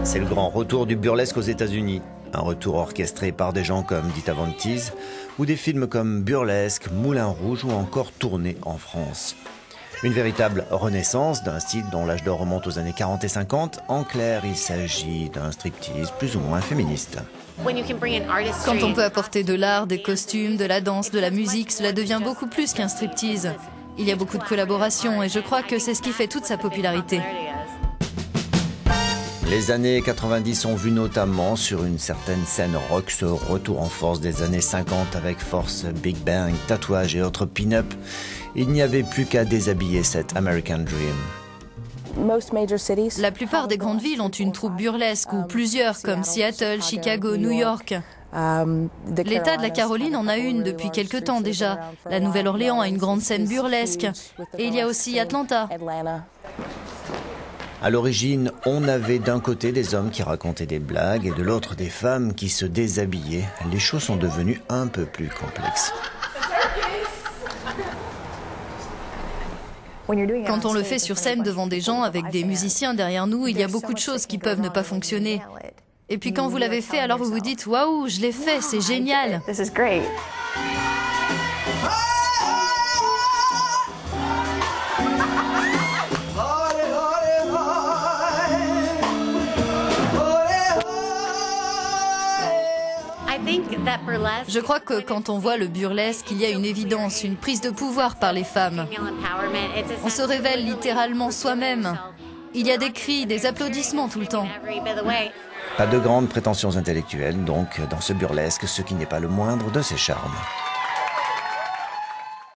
C'est le grand retour du burlesque aux États-Unis. Un retour orchestré par des gens comme Dita Von Teese ou des films comme Burlesque, Moulin Rouge ou encore tourné en France. Une véritable renaissance d'un style dont l'âge d'or remonte aux années 40 et 50. En clair, il s'agit d'un striptease plus ou moins féministe. Quand on peut apporter de l'art, des costumes, de la danse, de la musique, cela devient beaucoup plus qu'un striptease. Il y a beaucoup de collaborations et je crois que c'est ce qui fait toute sa popularité. Les années 90 ont vu notamment sur une certaine scène rock ce retour en force des années 50 avec force Big Bang, tatouage et autres pin-up. Il n'y avait plus qu'à déshabiller cet American Dream. La plupart des grandes villes ont une troupe burlesque ou plusieurs comme Seattle, Chicago, New York. L'État de la Caroline en a une depuis quelque temps déjà. La Nouvelle-Orléans a une grande scène burlesque. Et il y a aussi Atlanta. À l'origine, on avait d'un côté des hommes qui racontaient des blagues et de l'autre des femmes qui se déshabillaient. Les choses sont devenues un peu plus complexes. Quand on le fait sur scène devant des gens avec des musiciens derrière nous, il y a beaucoup de choses qui peuvent ne pas fonctionner. Et puis quand vous l'avez fait, alors vous vous dites « Waouh, je l'ai fait, c'est génial !» Je crois que quand on voit le burlesque, il y a une évidence, une prise de pouvoir par les femmes. On se révèle littéralement soi-même. Il y a des cris, des applaudissements tout le temps. Pas de grandes prétentions intellectuelles, donc, dans ce burlesque, ce qui n'est pas le moindre de ses charmes.